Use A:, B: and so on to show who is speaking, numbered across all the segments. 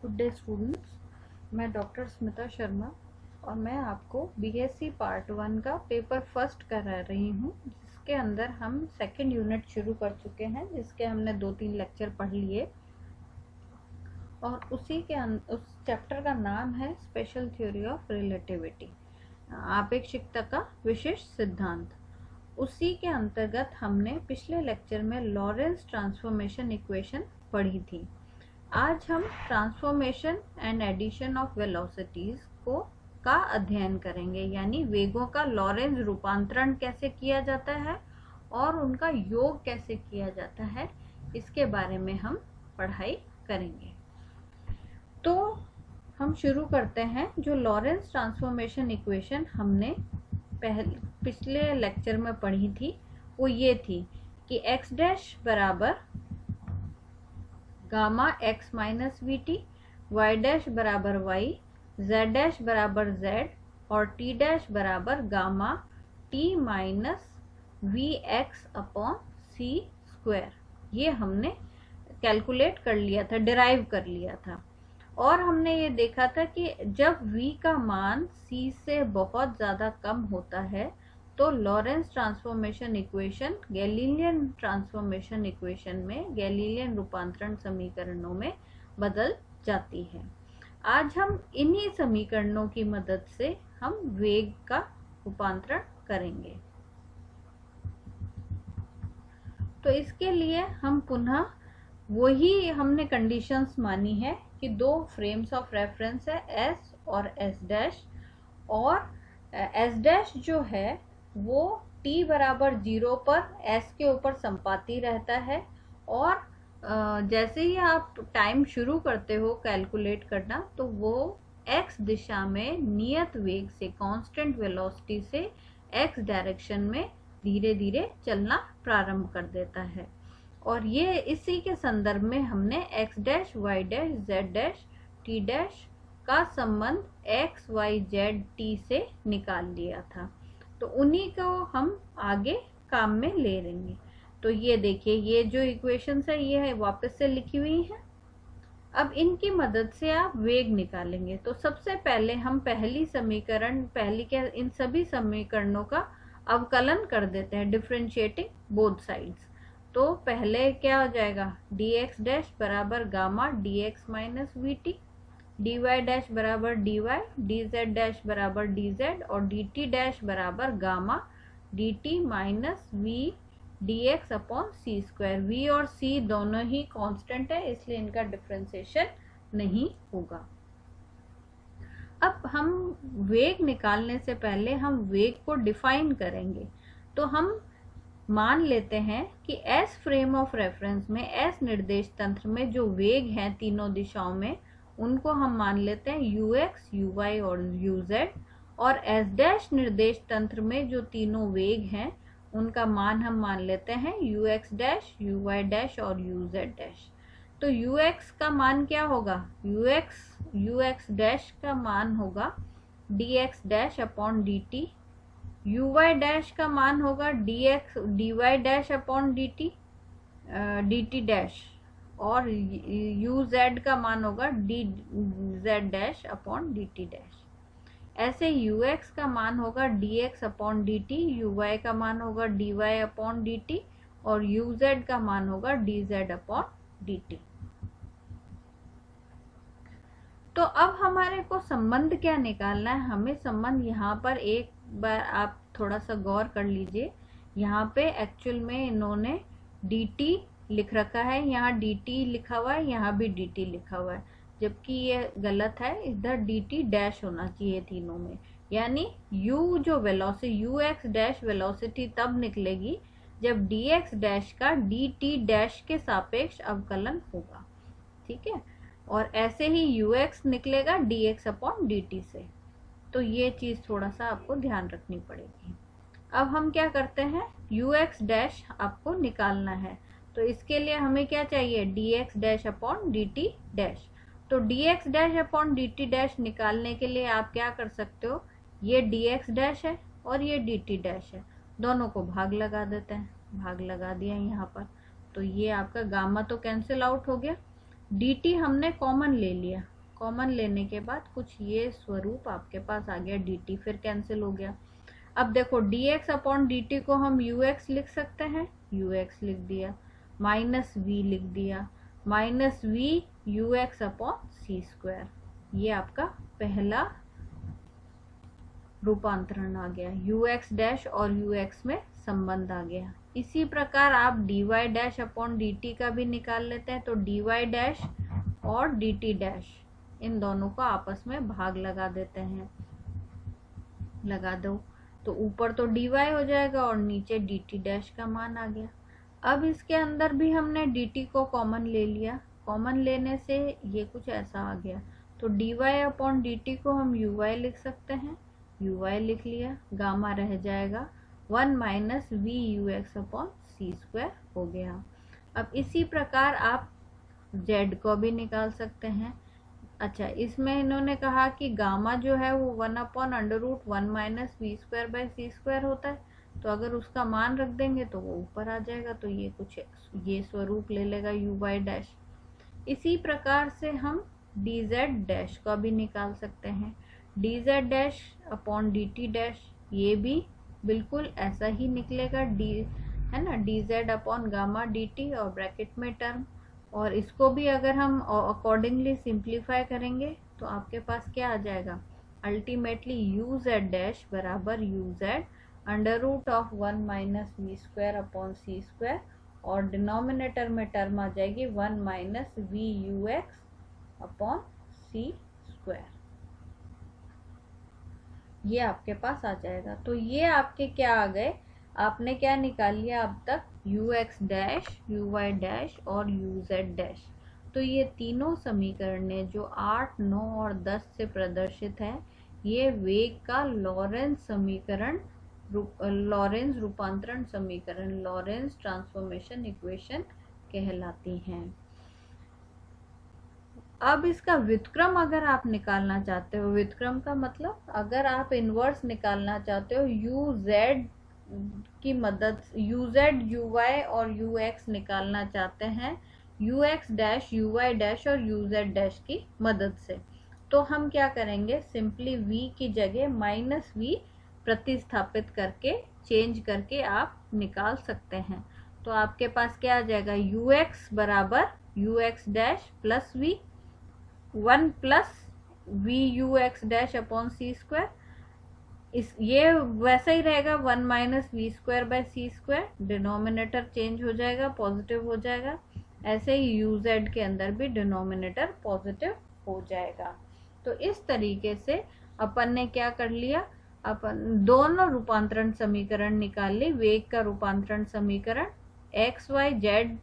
A: Good day students, मैं doctor Smita Sharma और मैं आपको बीएससी पार्ट 1 का पेपर फर्स्ट करा रही हूँ, जिसके अंदर हम सेकंड यूनिट शुरू कर चुके हैं, जिसके हमने 2-3 लेक्चर पढ़ लिए और उसी के उस चैप्टर का नाम है स्पेशल थ्योरी ऑफ रिलेटिविटी, आपेक्षिकता का विशेष सिद्धांत। उसी के अंतर्गत हमने पिछले लेक्चर में लॉरेंस ट्रांसफॉर्मेशन इक्वेशन पढ़ी थी। आज हम transformation and addition of velocities का अध्ययन करेंगे, यानी वेगों का लॉरेंस रूपांतरण कैसे किया जाता है और उनका योग कैसे किया जाता है, इसके बारे में हम पढ़ाई करेंगे। तो हम शुरू करते हैं। जो लॉरेंस ट्रांसफॉर्मेशन इक्वेशन हमने पिछले लेक्चर में पढ़ी थी वो ये थी कि x डैश बराबर gamma x minus v t, y dash बराबर y, z डैश बराबर z और t डैश बराबर gamma t minus v x upon c square. ये हमने कैलकुलेट कर लिया था, डिराइव कर लिया था। और हमने ये देखा था कि जब v का मान c से बहुत ज़्यादा कम होता है तो Lorentz transformation equation Galilean transformation equation में, गैलीलियन रूपांतरण समीकरणों में बदल जाती है। आज हम इन्हीं समीकरणों की मदद से हम वेग का रूपांतरण करेंगे। तो इसके लिए हम पुनः वही हमने कंडीशंस मानी है कि दो फ्रेम्स ऑफ रेफरेंस है S और S डैश, और S डैश जो है वो t बराबर 0 पर S के ऊपर संपाती रहता है, और जैसे ही आप टाइम शुरू करते हो कैलकुलेट करना तो वो x दिशा में नियत वेग से, कांस्टेंट वेलोसिटी से x डायरेक्शन में धीरे धीरे चलना प्रारंभ कर देता है। और ये इसी के संदर्भ में हमने x dash, y dash, z dash, t dash का संबंध x, y, z, t से निकाल लिया था। तो उन्हीं को हम आगे काम में ले लेंगे। तो ये देखिए, ये जो इक्वेशंस है ये है वापस से लिखी हुई है। अब इनकी मदद से आप वेग निकालेंगे। तो सबसे पहले हम इन सभी समीकरणों का अवकलन कर देते हैं, डिफरेंशिएटिंग बोथ साइड्स। तो पहले क्या हो जाएगा, dx डैश बराबर gamma dx minus v t, dy dash बराबर dy, dz डैश बराबर dz और dt डैश बराबर gamma dt minus v dx upon c square. v और c दोनों ही कांस्टेंट है, इसलिए इनका डिफरेंशिएशन नहीं होगा। अब हम वेग निकालने से पहले हम वेग को डिफाइन करेंगे। तो हम मान लेते हैं कि S फ्रेम ऑफ रेफरेंस में, S निर्देश तंत्र में जो वेग हैं तीनों दिशाओं में, उनको हम मान लेते हैं ux, uy और uz, और S डैश निर्देश तंत्र में जो तीनों वेग हैं उनका मान हम मान लेते हैं ux डैश, uy डैश और uz डैश। तो ux का मान क्या होगा, ux डैश का मान होगा dx dash upon dt, uy dash का मान होगा dy dash upon dt dash, और uz का मान होगा dz dash upon dt dash. ऐसे ux का मान होगा dx अपॉन dt, uy का मान होगा dy अपॉन dt और uz का मान होगा dz अपॉन dt। तो अब हमारे को संबंध क्या निकालना है, हमें संबंध यहाँ पर एक बार आप थोड़ा सा गौर कर लीजिए। यहाँ पे एक्चुअल में इन्होंने dt लिख रखा है, यहाँ dt लिखा हुआ है, यहाँ भी dt लिखा हुआ है, जबकि ये गलत है। इधर dt डैश होना चाहिए तीनों में, यानी u जो वेलोसिटी, ux डैश वेलोसिटी तब निकलेगी जब dx डैश का dt डैश के सापेक्ष अवकलन होगा, ठीक है। और ऐसे ही ux निकलेगा dx अपॉन dt से। तो ये चीज थोड़ा सा आपको ध्यान रखनी पड़ेगी। अब हम क्या करते हैं, ux डैश आपको निकालना है, तो इसके लिए हमें क्या चाहिए, dx dash upon dt dash. तो dx dash upon dt dash निकालने के लिए आप क्या कर सकते हो, ये dx डैश है और ये dt डैश है, दोनों को भाग लगा देते हैं। भाग लगा दिया यहाँ पर, तो ये आपका गामा तो कैंसिल आउट हो गया, dt हमने कॉमन ले लिया, कॉमन लेने के बाद कुछ ये स्वरूप आपके पास आ गया, dt फिर कैंसिल हो गया। अब देखो dx अपॉन dt को हम ux लिख सकते हैं, ux लिख दिया, माइनस v लिख दिया, minus v ux upon c square. ये आपका पहला रूपांतरण आ गया, ux डैश और ux में संबंध आ गया। इसी प्रकार आप dy डैश अपॉन dt का भी निकाल लेते हैं, तो dy डैश और dt डैश इन दोनों को आपस में भाग लगा देते हैं, लगा दो तो ऊपर तो dy हो जाएगा और नीचे dt डैश का मान आ गया। अब इसके अंदर भी हमने dt को कॉमन ले लिया, कॉमन लेने से ये कुछ ऐसा आ गया, तो dy अपॉन dt को हम uy लिख सकते हैं, uy लिख लिया, गामा रह जाएगा 1 minus v u x upon c square हो गया। अब इसी प्रकार आप z को भी निकाल सकते हैं। अच्छा, इसमें इन्होंने कहा कि गामा जो है वो 1 upon under root 1 minus we square by C square होता है, तो अगर उसका मान रख देंगे तो वो ऊपर आ जाएगा, तो ये कुछ ये स्वरूप ले लेगा यू वाई डैश। इसी प्रकार से हम डी जेड डैश का भी निकाल सकते हैं, D Z dash upon D T dash, ये भी बिल्कुल ऐसा ही निकलेगा, डी है ना, D Z upon gamma D T और ब्रैकेट में टर्म, और इसको भी अगर हम अकॉर्डिंगली सिंप्लीफाई करेंगे तो आपके पास क्या आ जाएगा, अल्टीमेटली यू जेड डैश बराबर u z under root of 1 minus we square upon c square, और डिनोमिनेटर में टर्म आ जाएगी 1 minus v u x upon c square, ये आपके पास आ जाएगा। तो ये आपके क्या आ गए, आपने क्या निकाल लिया अब तक, u x dash, u y dash और यू जेड डैश। तो ये तीनों समीकरणें जो 8, 9 और 10 से प्रदर्शित है, ये वेग का लॉरेंस समीकरण, लॉरेंस रूपांतरण समीकरण, लॉरेंस ट्रांसफॉर्मेशन इक्वेशन कहलाती हैं। अब इसका व्युत्क्रम अगर आप निकालना चाहते हो, व्युत्क्रम का मतलब अगर आप इनवर्स निकालना चाहते हो, यू जेड की मदद, यू जेड यू वाई और यू एक्स निकालना चाहते हैं u x dash u y dash और यू जेड डैश की मदद से, तो हम क्या करेंगे, सिंपली v की जगह माइनस v प्रतिस्थापित करके, चेंज करके आप निकाल सकते हैं। तो आपके पास क्या आ जाएगा, यू एक्स बराबर u x dash plus v 1 plus v u x dash upon c square, इस ये वैसा ही रहेगा 1 minus we square by c square, denominator change हो जाएगा, पॉजिटिव हो जाएगा, ऐसे ही यू जेड के अंदर भी डिनोमिनेटर पॉजिटिव हो जाएगा। तो इस तरीके से अपन ने क्या कर लिया, अपन दोनों रूपांतरण समीकरण निकाल ली, वेग का रूपांतरण समीकरण एक्स वाई जेड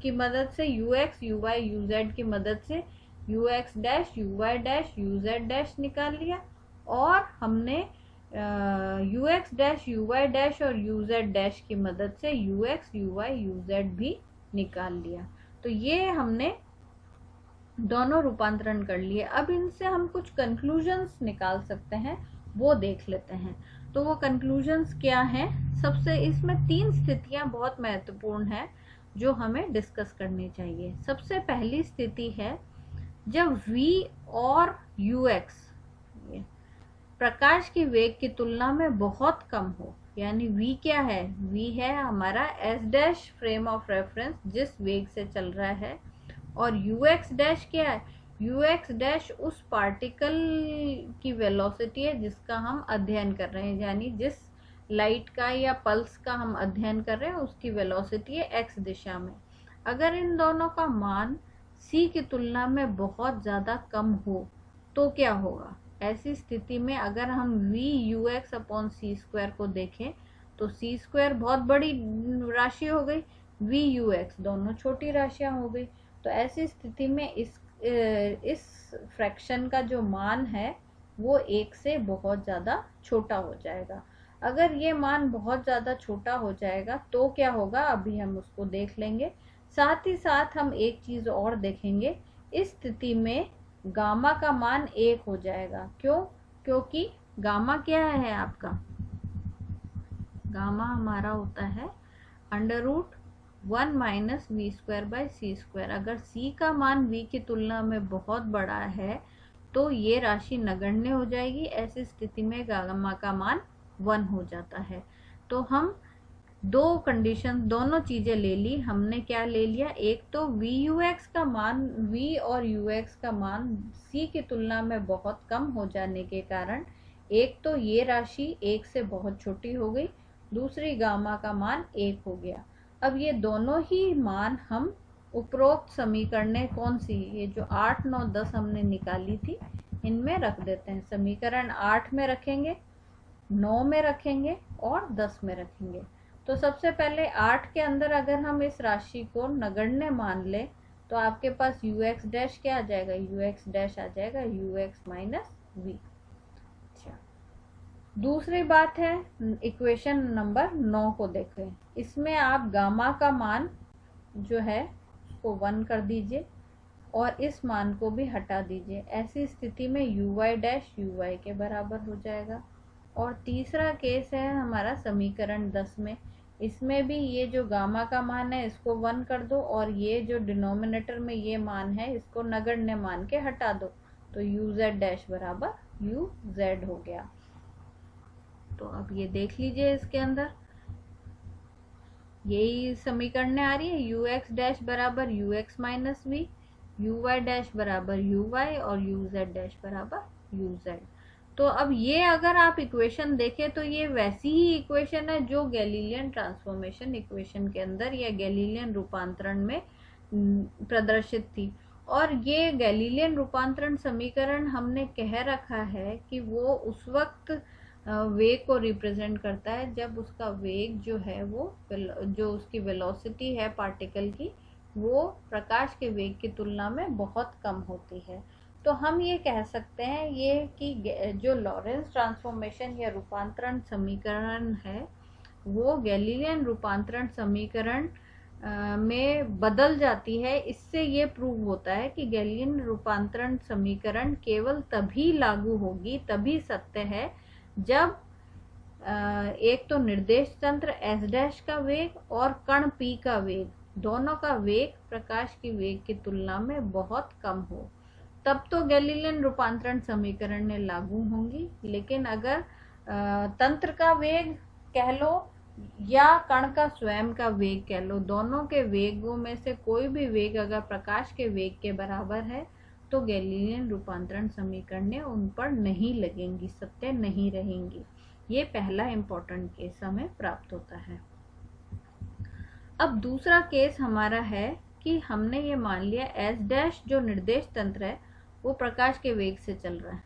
A: की मदद से, u x u y u z की मदद से u x dash u y dash u z dash निकाल लिया, और हमने u x dash u y dash और यू जेड डैश की मदद से u x u y u z भी निकाल लिया। तो ये हमने दोनों रूपांतरण कर लिए। अब इनसे हम कुछ कंक्लूजन्स निकाल सकते हैं, वो देख लेते हैं। तो वो कंक्लूजन्स क्या हैं, सबसे इसमें 3 स्थितियां बहुत महत्वपूर्ण है जो हमें डिस्कस करनी चाहिए। सबसे पहली स्थिति है जब v और ux प्रकाश की वेग की तुलना में बहुत कम हो, यानी v क्या है, v है हमारा s dash frame of reference जिस वेग से चल रहा है, और ux डैश क्या है, ux डैश उस पार्टिकल की वेलोसिटी है जिसका हम अध्ययन कर रहे हैं, यानी जिस लाइट का या पल्स का हम अध्ययन कर रहे हैं उसकी वेलोसिटी है x दिशा में। अगर इन दोनों का मान c की तुलना में बहुत ज़्यादा कम हो तो क्या होगा, ऐसी स्थिति में अगर हम v u x upon c square को देखें तो सी स्क्वायर बहुत बड़ी राशि हो गई, v यू एक्स दोनों छोटी राशियां हो गई। तो ऐसी स्थिति में इस फ्रैक्शन का जो मान है वो 1 से बहुत ज़्यादा छोटा हो जाएगा। अगर ये मान बहुत ज़्यादा छोटा हो जाएगा तो क्या होगा, अभी हम उसको देख लेंगे। साथ ही साथ हम एक चीज़ और देखेंगे, इस स्थिति में गामा का मान 1 हो जाएगा। क्यों, क्योंकि गामा क्या है आपका, गामा हमारा होता है under root 1 minus we square by C square. अगर सी का मान वी की तुलना में बहुत बड़ा है तो ये राशि नगण्य हो जाएगी। ऐसी स्थिति में गामा का मान 1 हो जाता है। तो हम दो कंडीशन, दोनों चीजें ले ली हमने। क्या ले लिया, एक तो वी यू एक्स का मान, वी और यू एक्स का मान सी की तुलना में बहुत कम हो जाने के कारण एक तो ये राशि 1 से बहुत छोटी हो गई, दूसरी गामा का मान 1 हो गया। अब ये दोनों ही मान हम उपरोक्त समीकरण कौन सी, ये जो 8, 9, 10 हमने निकाली थी, इनमें रख देते हैं। समीकरण 8 में रखेंगे, 9 में रखेंगे और 10 में रखेंगे। तो सबसे पहले 8 के अंदर अगर हम इस राशि को नगण्य मान ले तो आपके पास यू एक्स डैश क्या आ जाएगा, यू एक्स डैश आ जाएगा यू एक्स माइनस वी। दूसरी बात है, इक्वेशन नंबर 9 को देखें। इसमें आप गामा का मान जो है उसको 1 कर दीजिए और इस मान को भी हटा दीजिए। ऐसी स्थिति में u y dash u y के बराबर हो जाएगा। और तीसरा केस है हमारा समीकरण 10 में। इसमें भी ये जो गामा का मान है इसको 1 कर दो और ये जो डिनोमिनेटर में ये मान है इसको नगण्य मान के हटा दो, तो यू जेड डैश बराबर यू जेड हो गया। तो अब ये देख लीजिए, इसके अंदर यही समीकरण आ रही है, यू एक्स डैश बराबर u x minus v, u y dash बराबर यू वाई और यू जेड डैश बराबर यू जेड। तो अब ये अगर आप इक्वेशन देखें तो ये वैसी ही इक्वेशन है जो गैलीलियन ट्रांसफॉर्मेशन इक्वेशन के अंदर या गैलीलियन रूपांतरण में प्रदर्शित थी। और ये गैलीलियन रूपांतरण समीकरण हमने कह रखा है कि वो उस वक्त वेग को रिप्रेजेंट करता है जब उसका वेग जो है वो, जो उसकी वेलोसिटी है पार्टिकल की, वो प्रकाश के वेग की तुलना में बहुत कम होती है। तो हम ये कह सकते हैं ये कि जो लॉरेंस ट्रांसफॉर्मेशन या रूपांतरण समीकरण है वो गैलीलियन रूपांतरण समीकरण में बदल जाती है। इससे ये प्रूव होता है कि गैलीलियन रूपांतरण समीकरण केवल तभी लागू होगी, तभी सत्य है, जब एक तो निर्देश तंत्र एस डैश का वेग और कण पी का वेग, दोनों का वेग प्रकाश की वेग की तुलना में बहुत कम हो, तब तो गैलीलियन रूपांतरण समीकरण ने लागू होंगी। लेकिन अगर तंत्र का वेग कह लो या कण का स्वयं का वेग कह लो, दोनों के वेगों में से कोई भी वेग अगर प्रकाश के वेग के बराबर है तो गैलीलियन रूपांतरण समीकरण उन पर नहीं लगेंगी, सत्य नहीं रहेंगी। ये पहला इंपॉर्टेंट केस हमें प्राप्त होता है। अब दूसरा केस हमारा है कि हमने ये मान लिया एस डैश जो निर्देश तंत्र है वो प्रकाश के वेग से चल रहा है,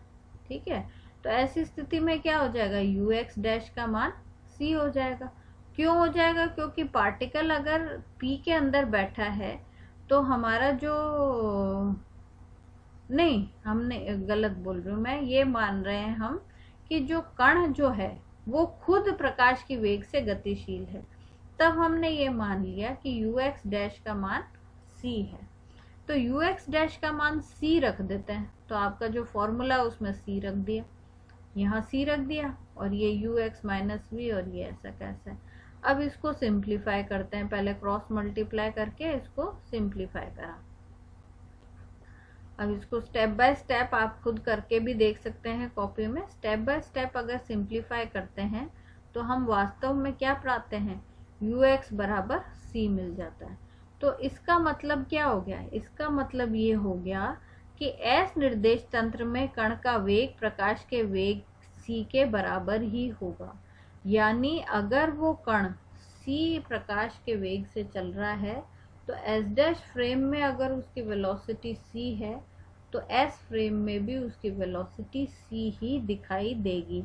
A: ठीक है। तो ऐसी स्थिति में क्या हो जाएगा, यू एक्स डैश का मान सी हो जाएगा। क्यों हो जाएगा, क्योंकि पार्टिकल अगर पी के अंदर बैठा है तो हमारा जो, नहीं हमने गलत बोल रही हूँ मैं, ये मान रहे हैं हम कि जो कण जो है वो खुद प्रकाश की वेग से गतिशील है। तब हमने ये मान लिया कि यू एक्स डैश का मान सी है। तो यू एक्स डैश का मान सी रख देते हैं, तो आपका जो फॉर्मूला है उसमें सी रख दिया, यहाँ सी रख दिया, और ये यू एक्स माइनस वी और ये ऐसा कैसा है। अब इसको सिंप्लीफाई करते हैं, पहले क्रॉस मल्टीप्लाई करके इसको सिंप्लीफाई करा। अब इसको स्टेप बाय स्टेप आप खुद करके भी देख सकते हैं कॉपी में। स्टेप बाय स्टेप अगर सिंप्लीफाई करते हैं तो हम वास्तव में क्या पाते हैं, यू एक्स बराबर सी मिल जाता है। तो इसका मतलब क्या हो गया, इसका मतलब ये हो गया कि एस निर्देश तंत्र में कण का वेग प्रकाश के वेग सी के बराबर ही होगा। यानी अगर वो कण सी प्रकाश के वेग से चल रहा है तो एस डैश फ्रेम में अगर उसकी वेलोसिटी सी है तो एस फ्रेम में भी उसकी वेलोसिटी सी ही दिखाई देगी।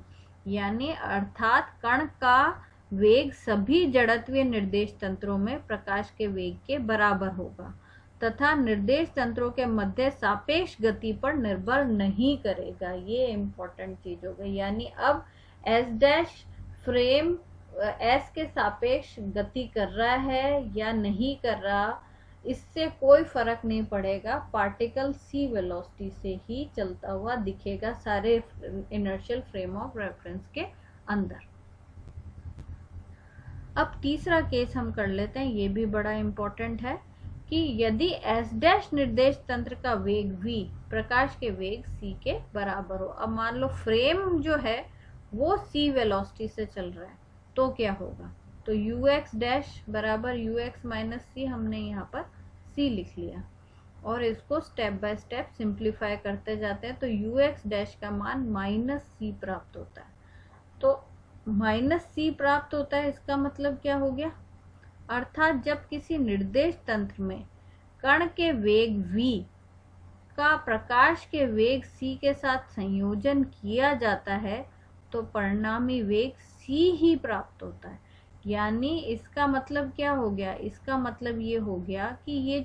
A: यानी अर्थात कण का वेग सभी जड़त्वीय निर्देश तंत्रों में प्रकाश के वेग के बराबर होगा तथा निर्देश तंत्रों के मध्य सापेक्ष गति पर निर्भर नहीं करेगा। ये इम्पोर्टेंट चीज हो गई। यानी अब एस डैश फ्रेम एस के सापेक्ष गति कर रहा है या नहीं कर रहा, इससे कोई फर्क नहीं पड़ेगा, पार्टिकल सी वेलोसिटी से ही चलता हुआ दिखेगा सारे इनर्शियल फ्रेम ऑफ रेफरेंस के अंदर। अब तीसरा केस हम कर लेते हैं, ये भी बड़ा इंपॉर्टेंट है कि यदि एस डैश निर्देश तंत्र का वेग v प्रकाश के वेग c के बराबर हो। अब मान लो फ्रेम जो है वो c वेलोसिटी से चल रहा है, तो क्या होगा? तो ux डैश बराबर ux माइनस c, हमने यहाँ पर c लिख लिया और इसको स्टेप बाय स्टेप सिंप्लीफाई करते जाते हैं तो ux डैश का मान माइनस c प्राप्त होता है। तो माइनस c प्राप्त होता है, इसका मतलब क्या हो गया? अर्थात जब किसी निर्देश तंत्र में कण के वेग v का प्रकाश के वेग c के साथ संयोजन किया जाता है तो परिणामी वेग c ही प्राप्त होता है। यानी इसका मतलब क्या हो गया? इसका मतलब ये हो गया कि ये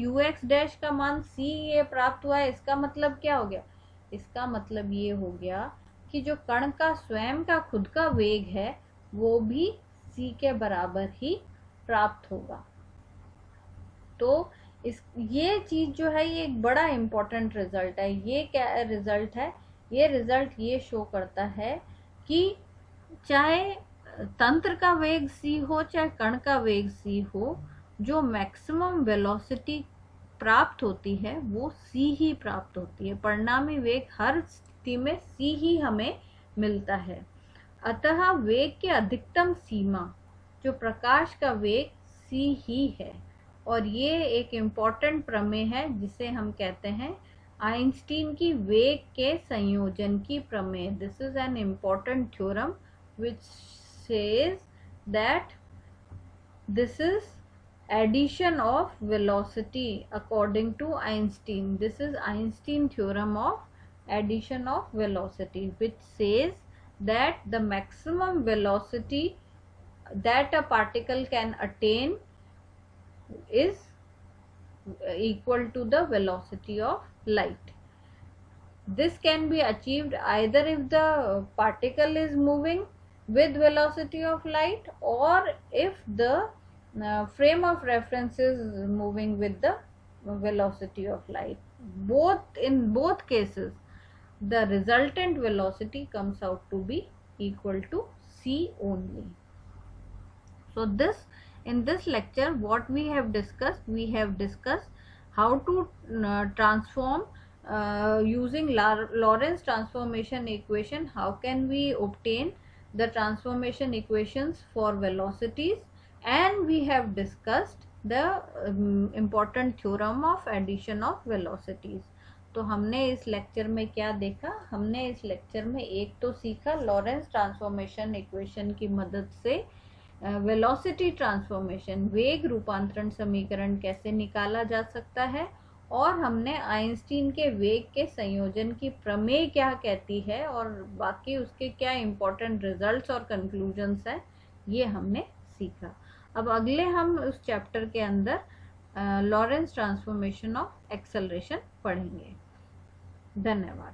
A: ux डैश का मान c ये प्राप्त हुआ है, इसका मतलब क्या हो गया? इसका मतलब ये हो गया कि जो कण का स्वयं का खुद का वेग है वो भी c के बराबर ही प्राप्त होगा। तो ये चीज जो है ये एक बड़ा इंपॉर्टेंट रिजल्ट है। ये क्या रिजल्ट है? ये रिजल्ट ये शो करता है कि चाहे तंत्र का वेग c हो चाहे कण का वेग c हो, जो मैक्सिमम वेलोसिटी प्राप्त होती है वो c ही प्राप्त होती है। परिणामी वेग हर स्थिति में c ही हमें मिलता है। अतः वेग की अधिकतम सीमा जो प्रकाश का वेग c ही है। और ये एक इम्पॉर्टेंट प्रमेय है जिसे हम कहते हैं आइंस्टीन की वेग के संयोजन की प्रमेय। This is an important theorem which says that this is addition of velocity according to Einstein. This is Einstein theorem of addition of velocity, which says that the maximum velocity that a particle can attain is equal to the velocity of light. This can be achieved either if the particle is moving with velocity of light or if the frame of reference is moving with the velocity of light. In both cases the resultant velocity comes out to be equal to c only. So in this lecture what we have discussed how to transform using Lorentz transformation equation. How can we obtain the transformation equations for velocities, and we have discussed the important theorem of addition of velocities. तो हमने इस lecture में क्या देखा? हमने इस lecture में एक तो सीखा लॉरेंस ट्रांसफॉर्मेशन इक्वेशन की मदद से वेलोसिटी ट्रांसफॉर्मेशन वेग रूपांतरण समीकरण कैसे निकाला जा सकता है, और हमने आइंस्टीन के वेग के संयोजन की प्रमेय क्या कहती है और बाकी उसके क्या इम्पोर्टेंट रिजल्ट्स और कंक्लूजन्स हैं, ये हमने सीखा। अब अगले हम उस चैप्टर के अंदर लॉरेंस ट्रांसफॉर्मेशन ऑफ एक्सेलरेशन पढ़ेंगे। धन्यवाद।